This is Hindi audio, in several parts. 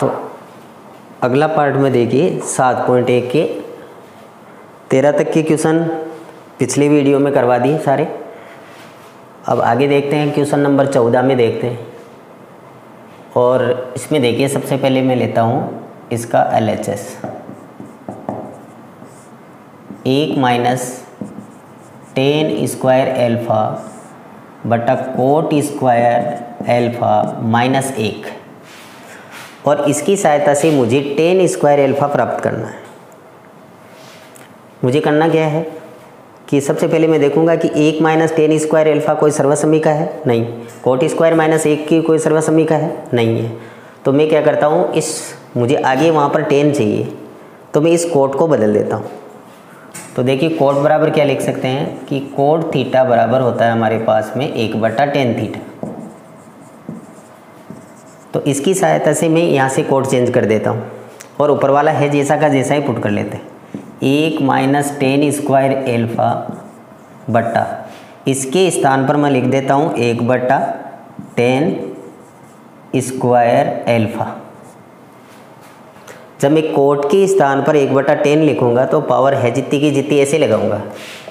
तो अगला पार्ट में देखिए 7.1 के 13 तक के क्वेश्चन पिछले वीडियो में करवा दिए सारे। अब आगे देखते हैं, क्वेश्चन नंबर 14 में देखते हैं। और इसमें देखिए सबसे पहले मैं लेता हूँ इसका LHS, 1 minus ten square alpha बटा कोट स्क्वायर एल्फ़ा माइनस 1, और इसकी सहायता से मुझे टेन स्क्वायर एल्फ़ा प्राप्त करना है। मुझे करना क्या है कि सबसे पहले मैं देखूंगा कि 1 माइनस टेन स्क्वायर एल्फ़ा कोई सर्वसमीका है, नहीं। कोट स्क्वायर माइनस 1 की कोई सर्वसमीका है, नहीं है। तो मैं क्या करता हूँ, मुझे आगे वहाँ पर टेन चाहिए, तो मैं इस कोट को बदल देता हूँ। तो देखिए कोट बराबर क्या लिख सकते हैं कि कोट थीटा बराबर होता है हमारे पास में 1/tan थीटा। तो इसकी सहायता से मैं यहाँ से कोट चेंज कर देता हूँ और ऊपर वाला है जैसा का जैसा ही पुट कर लेते हैं। 1 माइनस टेन स्क्वायर एल्फ़ा बटा, इसके स्थान पर मैं लिख देता हूँ 1/tan स्क्वायर एल्फ़ा। जब मैं कोट के स्थान पर 1/tan लिखूँगा तो पावर है जितनी की जितनी ऐसे लगाऊंगा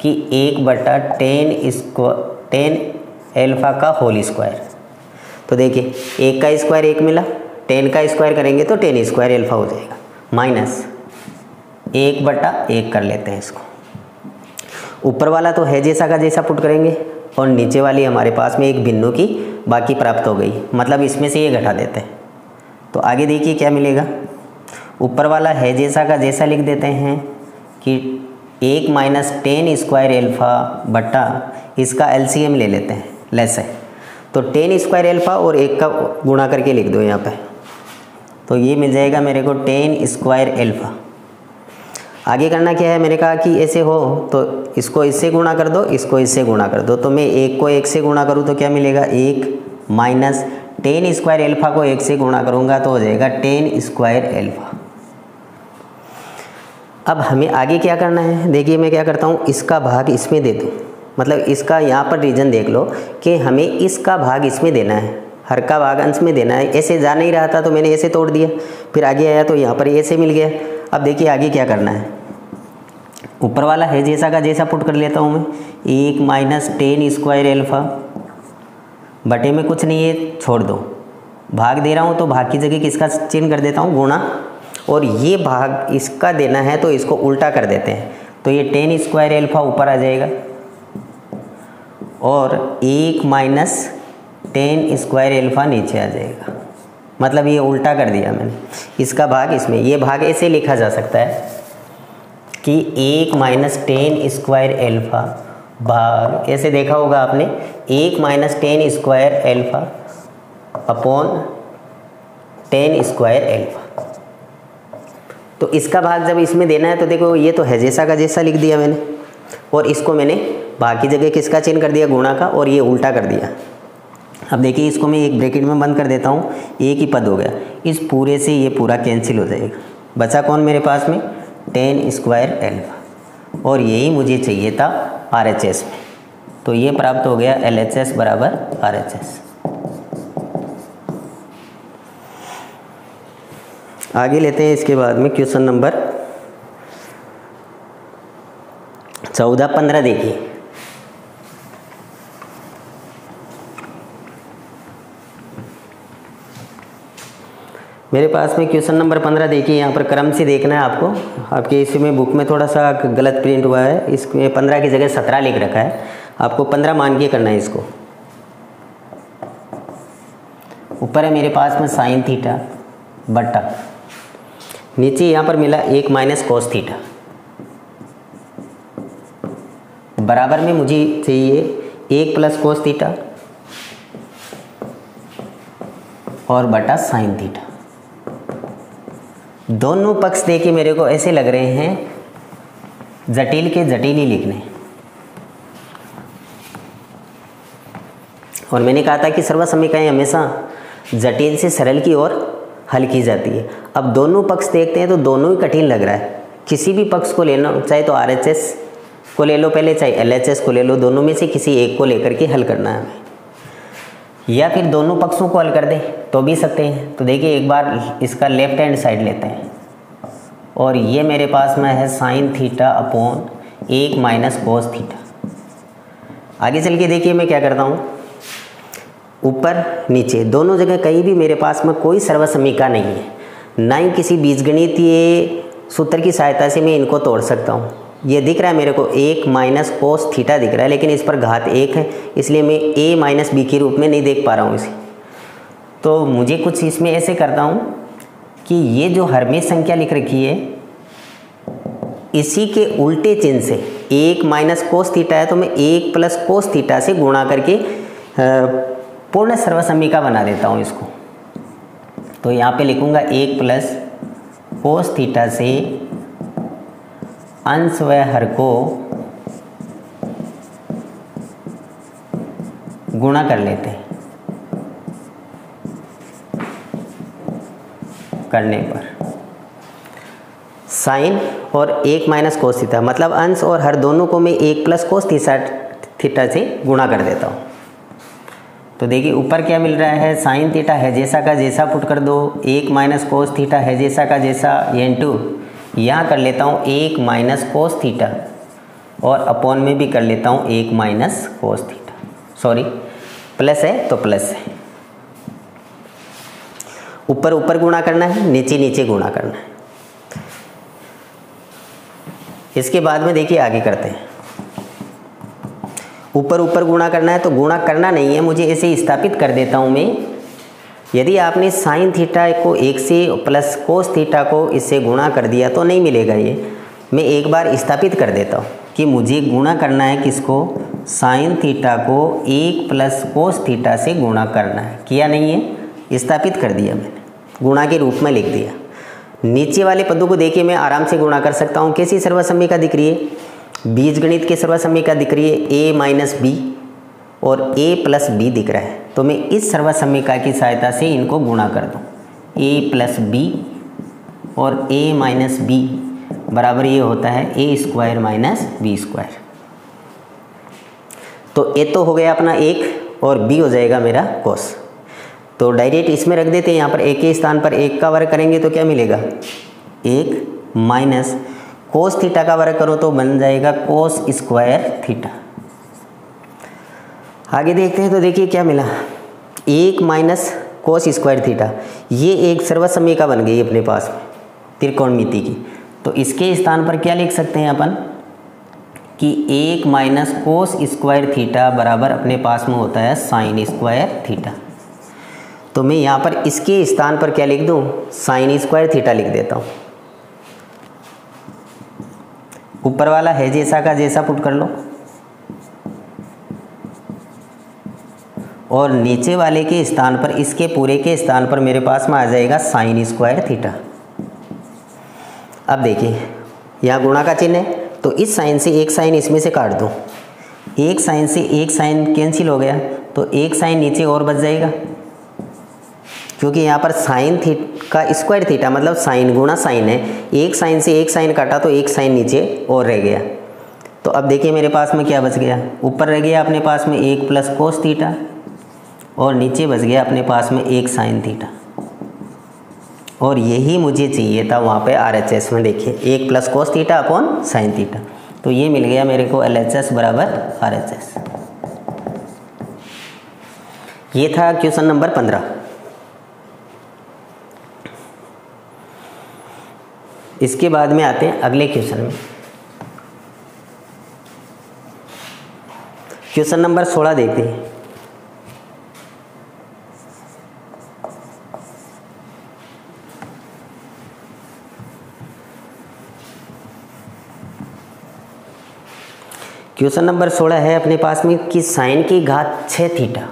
कि 1/tan एल्फ़ा का होल स्क्वायर। तो देखिए 1 का स्क्वायर 1 मिला, 10 का स्क्वायर करेंगे तो 10 स्क्वायर एल्फ़ा हो जाएगा, माइनस 1/1 कर लेते हैं इसको। ऊपर वाला तो है जैसा का जैसा पुट करेंगे और नीचे वाली हमारे पास में एक भिन्नों की बाकी प्राप्त हो गई, मतलब इसमें से ये घटा देते हैं। तो आगे देखिए क्या मिलेगा, ऊपर वाला है जैसा का जैसा लिख देते हैं कि 1 माइनस टेन स्क्वायर एल्फ़ा बटा इसका LCM ले लेते हैं, लेस है तो 10 स्क्वायर एल्फ़ा और 1 का गुणा करके लिख दो यहाँ पे। तो ये मिल जाएगा मेरे को 10 स्क्वायर एल्फ़ा। आगे करना क्या है, मैंने कहा कि ऐसे हो तो इसको इससे गुणा कर दो, इसको इससे गुणा कर दो। तो मैं 1 को 1 से गुणा करूँ तो क्या मिलेगा, 1 माइनस टेन स्क्वायर एल्फ़ा को 1 से गुणा करूँगा तो हो जाएगा 10 स्क्वायर एल्फ़ा। अब हमें आगे क्या करना है, देखिए मैं क्या करता हूँ, इसका भाग इसमें दे दूँ, मतलब इसका यहाँ पर रीजन देख लो कि हमें इसका भाग इसमें देना है, हर का भाग अंश में देना है। ऐसे जा नहीं रहा था तो मैंने ऐसे तोड़ दिया, फिर आगे आया तो यहाँ पर ऐसे मिल गया। अब देखिए आगे क्या करना है, ऊपर वाला है जैसा का जैसा पुट कर लेता हूँ मैं, 1 माइनस टेन स्क्वायर एल्फ़ा बटे में कुछ नहीं है, छोड़ दो, भाग दे रहा हूँ तो भाग की जगह किसका चिन्ह कर देता हूँ, गुणा, और ये भाग इसका देना है तो इसको उल्टा कर देते हैं। तो ये 10 स्क्वायर एल्फ़ा ऊपर आ जाएगा और 1 माइनस टेन स्क्वायर एल्फ़ा नीचे आ जाएगा, मतलब ये उल्टा कर दिया मैंने, इसका भाग इसमें। ये भाग ऐसे लिखा जा सकता है कि 1 माइनस टेन स्क्वायर एल्फ़ा भाग, ऐसे देखा होगा आपने, 1 minus ten square alpha upon 10 square alpha. तो इसका भाग जब इसमें देना है तो देखो ये तो है जैसा का जैसा लिख दिया मैंने, और इसको मैंने भाग की जगह किसका चिन्ह कर दिया, गुणा का, और ये उल्टा कर दिया। अब देखिए इसको मैं एक ब्रैकेट में बंद कर देता हूँ, एक ही पद हो गया, इस पूरे से ये पूरा कैंसिल हो जाएगा। बचा कौन मेरे पास में, 10 स्क्वायर एल्फ़ा, और यही मुझे चाहिए था RHS में। तो ये प्राप्त हो गया LHS बराबर RHS। आगे लेते हैं इसके बाद में क्वेश्चन नंबर 14-15 देखिए। मेरे पास में क्वेश्चन नंबर 15 देखिए, यहाँ पर क्रम से देखना है आपको। आपके इसमें बुक में थोड़ा सा गलत प्रिंट हुआ है, इसमें 15 की जगह 17 लिख रखा है, आपको 15 मान के करना है इसको। ऊपर है मेरे पास में साइन थीटा बटा, नीचे यहाँ पर मिला 1 माइनस कोस थीटा, बराबर में मुझे चाहिए 1 प्लस कोस थीटा और बटा साइन थीटा। दोनों पक्ष देखिए मेरे को ऐसे लग रहे हैं जटिल के जटिल ही लिखने, और मैंने कहा था कि सर्वसमीकाएं हमेशा जटिल से सरल की ओर हल की जाती है। अब दोनों पक्ष देखते हैं तो दोनों ही कठिन लग रहा है। किसी भी पक्ष को लेना, चाहे तो RHS को ले लो पहले, चाहे LHS को ले लो, दोनों में से किसी एक को लेकर के हल करना है हमें, या फिर दोनों पक्षों को हल कर दें तो भी सकते हैं। तो देखिए एक बार इसका लेफ्ट हैंड साइड लेते हैं और ये मेरे पास में है sine theta upon 1 minus cos theta. आगे चल के देखिए मैं क्या करता हूँ, ऊपर नीचे दोनों जगह कहीं भी मेरे पास में कोई सर्वसमीका नहीं है, ना ही किसी बीजगणितीय सूत्र की सहायता से मैं इनको तोड़ सकता हूँ। ये दिख रहा है मेरे को 1 माइनस कोस थीटा दिख रहा है, लेकिन इस पर घात 1 है, इसलिए मैं a माइनस बी के रूप में नहीं देख पा रहा हूँ इसे। तो मुझे कुछ इसमें ऐसे करता हूँ कि ये जो हर्मिश संख्या लिख रखी है इसी के उल्टे चिन्ह से 1 माइनस कोस थीटा है तो मैं 1 प्लस कोस थीटा से गुणा करके पूर्ण सर्वसमीका बना देता हूँ इसको। तो यहाँ पे लिखूँगा 1 प्लस कोस थीटा से अंश व हर को गुणा कर लेते हैं करने पर साइन और 1 माइनस कोस थीटा, मतलब अंश और हर दोनों को मैं 1 प्लस कोस थीटा से गुणा कर देता हूँ। तो देखिए ऊपर क्या मिल रहा है, साइन थीटा है जैसा का जैसा पुट कर दो, 1 माइनस कोस थीटा है जैसा का जैसा, इनटू यहाँ कर लेता हूँ 1 माइनस कोस थीटा और अपॉन में भी कर लेता हूँ 1 minus cos theta, sorry plus है तो प्लस है। ऊपर ऊपर गुणा करना है, नीचे नीचे गुणा करना है। इसके बाद में देखिए आगे करते हैं, ऊपर ऊपर गुणा करना है तो गुणा करना नहीं है, मुझे ऐसे स्थापित कर देता हूँ मैं। यदि आपने साइन थीटा को 1 से प्लस कोस थीटा को इससे गुणा कर दिया तो नहीं मिलेगा ये। मैं एक बार स्थापित कर देता हूँ कि मुझे गुणा करना है किसको, साइन थीटा को 1 प्लस कोस थीटा से गुणा करना है। किया नहीं है, स्थापित कर दिया मैंने, गुणा के रूप में लिख दिया। नीचे वाले पदों को देखिए मैं आराम से गुणा कर सकता हूँ। कैसी सर्वसमीका दिख रही है, बीजगणित की सर्वसमीका दिख रही है, a माइनस बी और a प्लस बी दिख रहा है। तो मैं इस सर्वसमीका की सहायता से इनको गुणा कर दूँ, a प्लस बी और a माइनस बी बराबर ये होता है a square minus B square. तो a तो हो गया अपना 1 और b हो जाएगा मेरा कोस। तो डायरेक्ट इसमें रख देते हैं, यहाँ पर a के स्थान पर 1 का वर्ग करेंगे तो क्या मिलेगा, 1 माइनस कोस थीटा का वर्ग करो तो बन जाएगा कोस स्क्वायर थीटा। आगे देखते हैं तो देखिए क्या मिला, 1 माइनस कोस स्क्वायर थीटा, ये एक सर्वसमीका बन गई अपने पास में त्रिकोणमिति की। तो इसके स्थान पर क्या लिख सकते हैं अपन कि 1 माइनस कोस स्क्वायर थीटा बराबर अपने पास में होता है साइन स्क्वायर थीटा। तो मैं यहाँ पर इसके स्थान पर क्या लिख दूँ, साइन स्क्वायर थीटा लिख देता हूँ। ऊपर वाला है जैसा का जैसा पुट कर लो और नीचे वाले के स्थान पर, इसके पूरे के स्थान पर मेरे पास में आ जाएगा साइन स्क्वायर थीटा। अब देखिए यहाँ गुणा का चिन्ह है तो इस साइन से एक साइन इसमें से काट दूँ, एक साइन से एक साइन कैंसिल हो गया तो एक साइन नीचे और बच जाएगा, क्योंकि यहाँ पर साइन का स्क्वायर थीटा मतलब साइन गुणा साइन है, एक साइन से एक साइन काटा तो एक साइन नीचे और रह गया। तो अब देखिए मेरे पास में क्या बच गया, ऊपर रह गया अपने पास में 1 प्लस कोस थीटा और नीचे बच गया अपने पास में 1 साइन थीटा। और यही मुझे चाहिए था वहाँ पे RHS में, देखिए 1 plus cos theta upon sine theta. तो ये मिल गया मेरे को LHS बराबर RHS। ये था क्वेश्चन नंबर 15। इसके बाद में आते हैं अगले क्वेश्चन में। क्वेश्चन नंबर 16 देखते हैं। क्वेश्चन नंबर 16 है अपने पास में कि साइन की घात 6 थीटा,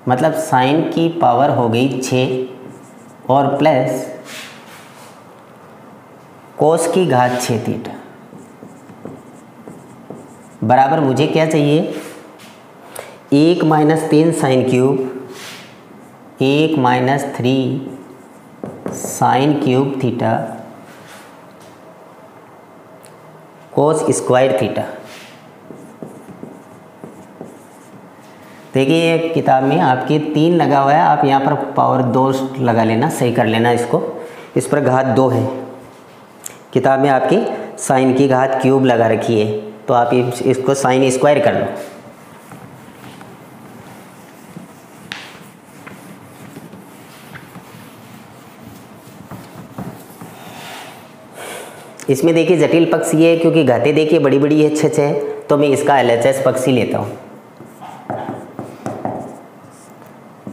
मतलब साइन की पावर हो गई 6 और प्लस कोस की घात 6 थीटा बराबर मुझे क्या चाहिए, 1 minus 3 sine cube, 1 minus 3 sine cube theta cos square theta. देखिए ये किताब में आपके 3 लगा हुआ है, आप यहाँ पर पावर 2 लगा लेना, सही कर लेना इसको। इस पर घात 2 है, किताब में आपकी साइन की घात क्यूब लगा रखी है, तो आप इसको साइन स्क्वायर कर लो। इसमें देखिए जटिल पक्ष ये है क्योंकि घातें देखिए बड़ी बड़ी है 6 है, तो मैं इसका LHS पक्ष ही लेता हूँ।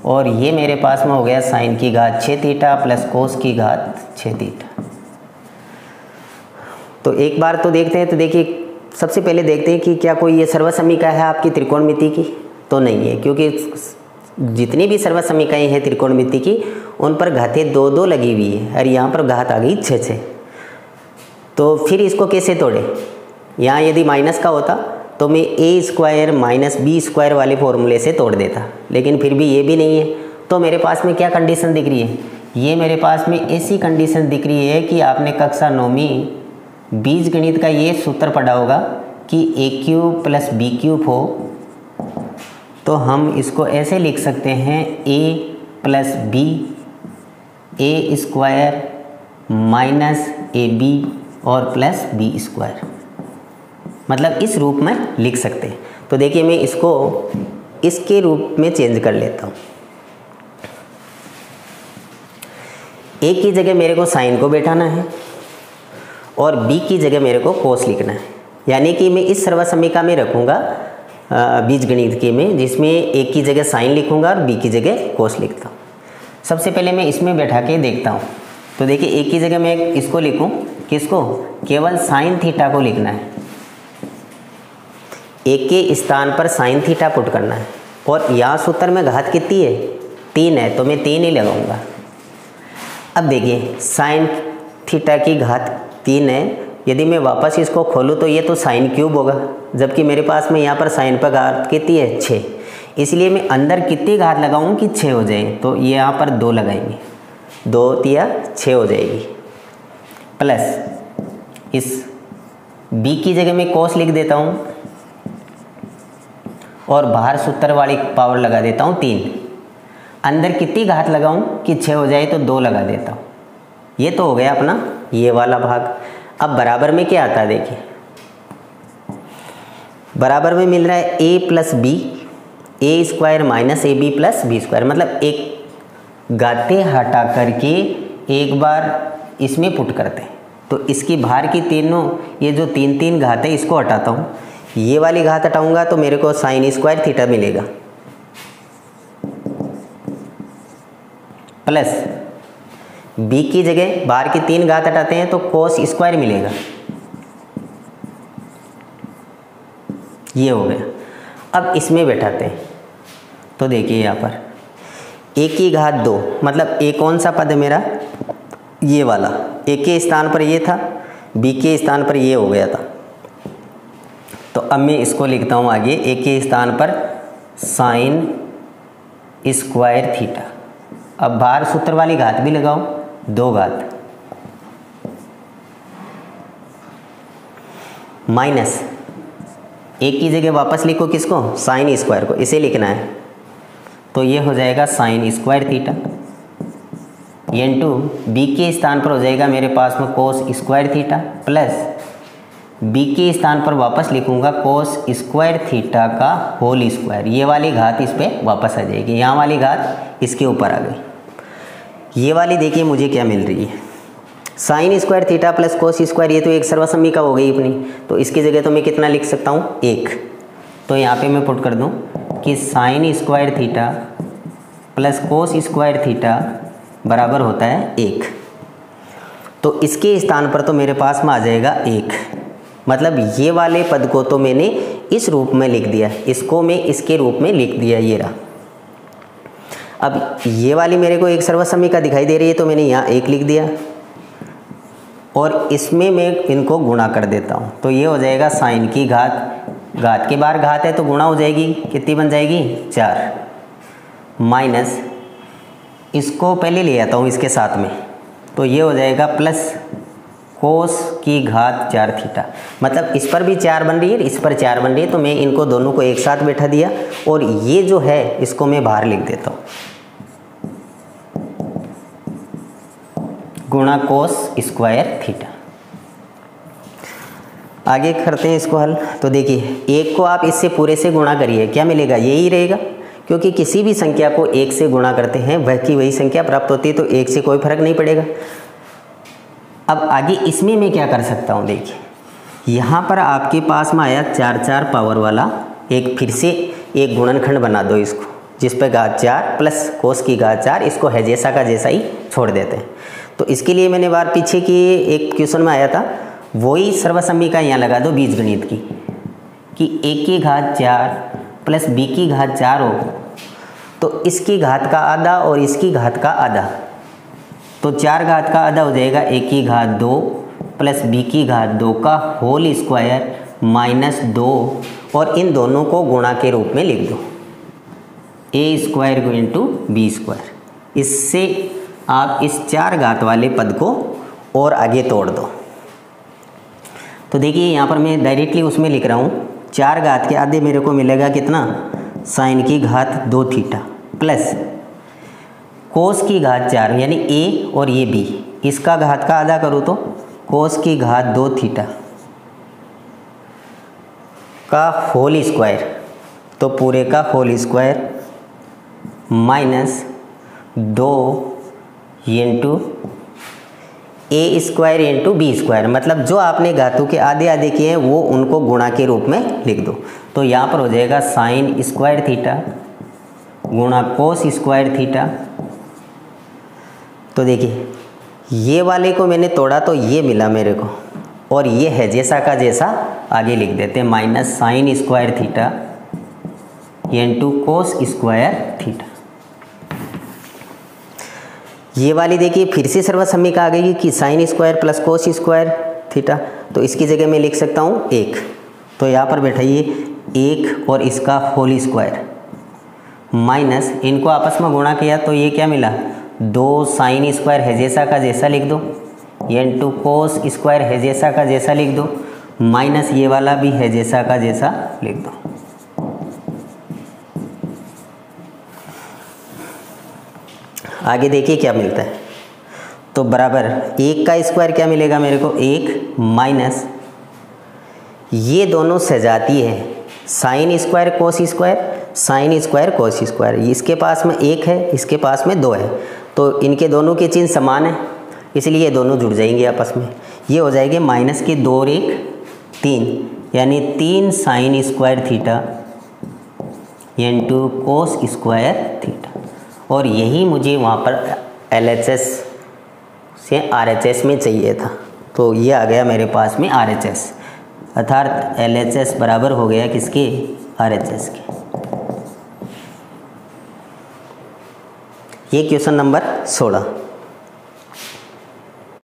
और ये मेरे पास में हो गया साइन की घात 6 थीटा प्लस कोस की घात 6 थीटा। तो एक बार तो देखते हैं, तो देखिए सबसे पहले देखते हैं कि क्या कोई ये सर्वसमीका है आपकी त्रिकोणमिति की, तो नहीं है, क्योंकि जितनी भी सर्वसमीकाएँ हैं त्रिकोणमिति की उन पर घातें 2-2 लगी हुई है और यहाँ पर घात आ गई 6। तो फिर इसको कैसे तोड़े? यहाँ यदि माइनस का होता तो मैं a² माइनस b² वाले फॉर्मूले से तोड़ देता, लेकिन फिर भी ये भी नहीं है। तो मेरे पास में क्या कंडीशन दिख रही है? ये मेरे पास में ऐसी कंडीशन दिख रही है कि आपने कक्षा 9वीं बीजगणित का ये सूत्र पढ़ा होगा कि a³ प्लस b³ हो, तो हम इसको ऐसे लिख सकते हैं a plus b a² minus ab और प्लस b², मतलब इस रूप में लिख सकते हैं। तो देखिए मैं इसको इसके रूप में चेंज कर लेता हूँ। a की जगह मेरे को साइन को बैठाना है और b की जगह मेरे को कोस लिखना है, यानी कि मैं इस सर्वसमीका में रखूँगा बीजगणित के में, जिसमें a की जगह साइन लिखूँगा और b की जगह कोस लिखता हूँ। सबसे पहले मैं इसमें बैठा के देखता हूँ। तो देखिए a की जगह मैं इसको लिखूँ, किसको? केवल साइन थीटा को लिखना है, a के स्थान पर साइन थीटा पुट करना है। और यहाँ सूत्र में घात कितनी है? 3 है, तो मैं 3 ही लगाऊंगा। अब देखिए साइन थीटा की घात 3 है, यदि मैं वापस इसको खोलूँ तो ये तो साइन क्यूब होगा, जबकि मेरे पास में यहाँ पर साइन पर घात कितनी है? 6। इसलिए मैं अंदर कितनी घात लगाऊँ कि 6 हो जाए? तो ये यहाँ पर 2 लगाएंगे, 2 तिया 6 हो जाएगी। प्लस इस b की जगह मैं कोस लिख देता हूँ और बाहर सूत्र वाली पावर लगा देता हूँ 3। अंदर कितनी घात लगाऊँ कि 6 हो जाए? तो 2 लगा देता हूँ। ये तो हो गया अपना ये वाला भाग। अब बराबर में क्या आता है? देखिए बराबर में मिल रहा है a plus b a² minus ab plus b², मतलब एक घातें हटा करके एक बार इसमें पुट करते हैं। तो इसकी बाहर की तीनों ये जो 3 घातें इसको हटाता हूँ, ये वाली घात हटाऊंगा तो मेरे को sin² थीटा मिलेगा, प्लस b की जगह बाहर की 3 घात हटाते हैं तो cos² मिलेगा। ये हो गया। अब इसमें बैठाते हैं, तो देखिए यहाँ पर a की घात 2, मतलब a कौन सा पद है मेरा? ये वाला। a के स्थान पर ये था, b के स्थान पर ये हो गया था। तो अब मैं इसको लिखता हूँ आगे a के स्थान पर sin² थीटा। अब बाहर सूत्र वाली घात भी लगाओ, 2 घात माइनस a की जगह वापस लिखो किसको? sin² को, इसे लिखना है। तो ये हो जाएगा sin² थीटा इंटू b के स्थान पर हो जाएगा मेरे पास में cos² थीटा, प्लस b के स्थान पर वापस लिखूंगा cos² थीटा का होल स्क्वायर। ये वाली घात इस पर वापस आ जाएगी, यहाँ वाली घात इसके ऊपर आ गई। ये वाली देखिए मुझे क्या मिल रही है? sin² theta plus cos²। ये तो एक सर्वसमीका हो गई अपनी, तो इसकी जगह तो मैं कितना लिख सकता हूँ? 1। तो यहाँ पे मैं पुट कर दूँ कि sin² theta plus cos² theta बराबर होता है 1। तो इसके स्थान पर तो मेरे पास में आ जाएगा 1, मतलब ये वाले पद को तो मैंने इस रूप में लिख दिया, इसको मैं इसके रूप में लिख दिया, ये रहा। अब ये वाली मेरे को एक सर्वसमीका दिखाई दे रही है, तो मैंने यहाँ 1 लिख दिया और इसमें मैं इनको गुणा कर देता हूँ। तो ये हो जाएगा साइन की घात के बाहर घात है तो गुणा हो जाएगी, कितनी बन जाएगी? 4, माइनस इसको पहले ले आता हूँ इसके साथ में, तो ये हो जाएगा प्लस कोस की घात 4 थीटा। मतलब इस पर भी 4 बन रही है, इस पर 4 बन रही है, तो मैं इनको दोनों को एक साथ बैठा दिया और ये जो है इसको मैं बाहर लिख देता हूँ, गुणा कोस स्क्वायर थीटा। आगे करते हैं इसको हल। तो देखिए, एक को आप इससे पूरे से गुणा करिए, क्या मिलेगा, यही रहेगा, क्योंकि किसी भी संख्या को 1 से गुणा करते हैं वह की वही संख्या प्राप्त होती है, तो 1 से कोई फर्क नहीं पड़ेगा। अब आगे इसमें मैं क्या कर सकता हूँ, देखिए यहाँ पर आपके पास में आया 4 4 पावर वाला एक, फिर से एक गुणनखंड बना दो इसको, जिस पर घात 4 प्लस कोस की घात 4, इसको है जैसा का जैसा ही छोड़ देते हैं। तो इसके लिए मैंने बार पीछे की एक क्वेश्चन में आया था, वही सर्वसम्मिका यहाँ लगा दो बीजगणित की, कि a की घात 4 प्लस b की घात 4 हो तो इसकी घात का आधा और इसकी घात का आधा, तो 4 घात का आधा हो जाएगा a की घात 2 प्लस b की घात 2 का होल स्क्वायर माइनस 2, और इन दोनों को गुणा के रूप में लिख दो, a square into B square. इससे आप इस 4 घात वाले पद को और आगे तोड़ दो। तो देखिए यहाँ पर मैं डायरेक्टली उसमें लिख रहा हूँ, 4 घात के आधे मेरे को मिलेगा कितना, साइन की घात 2 थीटा प्लस कोस की घात 4 यानी a और ये b, इसका घात का आधा करूँ तो कोस की घात 2 थीटा का होल स्क्वायर, तो पूरे का होल स्क्वायर माइनस 2 इंटू ए स्क्वायर इंटू बी स्क्वायर। मतलब जो आपने घातों के आधे आधे किए हैं वो उनको गुणा के रूप में लिख दो। तो यहाँ पर हो जाएगा साइन स्क्वायर थीटा गुणा कोस स्क्वायर थीटा। तो देखिए ये वाले को मैंने तोड़ा तो ये मिला मेरे को, और ये है जैसा का जैसा आगे लिख देते हैं, minus sine square theta into cos square theta. ये वाली देखिए फिर से सर्वसम्मिका आ गई कि sine square plus cos square theta, तो इसकी जगह मैं लिख सकता हूँ 1। तो यहाँ पर बैठाइए 1 और इसका होल स्क्वायर माइनस, इनको आपस में गुणा किया तो ये क्या मिला, 2 साइन स्क्वायर है जैसा का जैसा लिख दो, इंटू कोस स्क्वायर है जैसा का जैसा लिख दो, माइनस ये वाला भी है जैसा का जैसा लिख दो। आगे देखिए क्या मिलता है, तो बराबर 1 का स्क्वायर क्या मिलेगा मेरे को, 1 माइनस ये दोनों सजाती है, sine square cos square, sine square cos square, इसके पास में 1 है इसके पास में 2 है, तो इनके दोनों के चिन्ह समान है इसलिए ये दोनों जुड़ जाएंगे आपस में। ये हो जाएंगे माइनस के 2 और 1 3, यानी 3 sine square theta into cos square theta. और यही मुझे वहाँ पर LHS से RHS में चाहिए था, तो ये आ गया मेरे पास में RHS, अर्थात LHS बराबर हो गया किसके, RHS के। ये क्वेश्चन नंबर 16।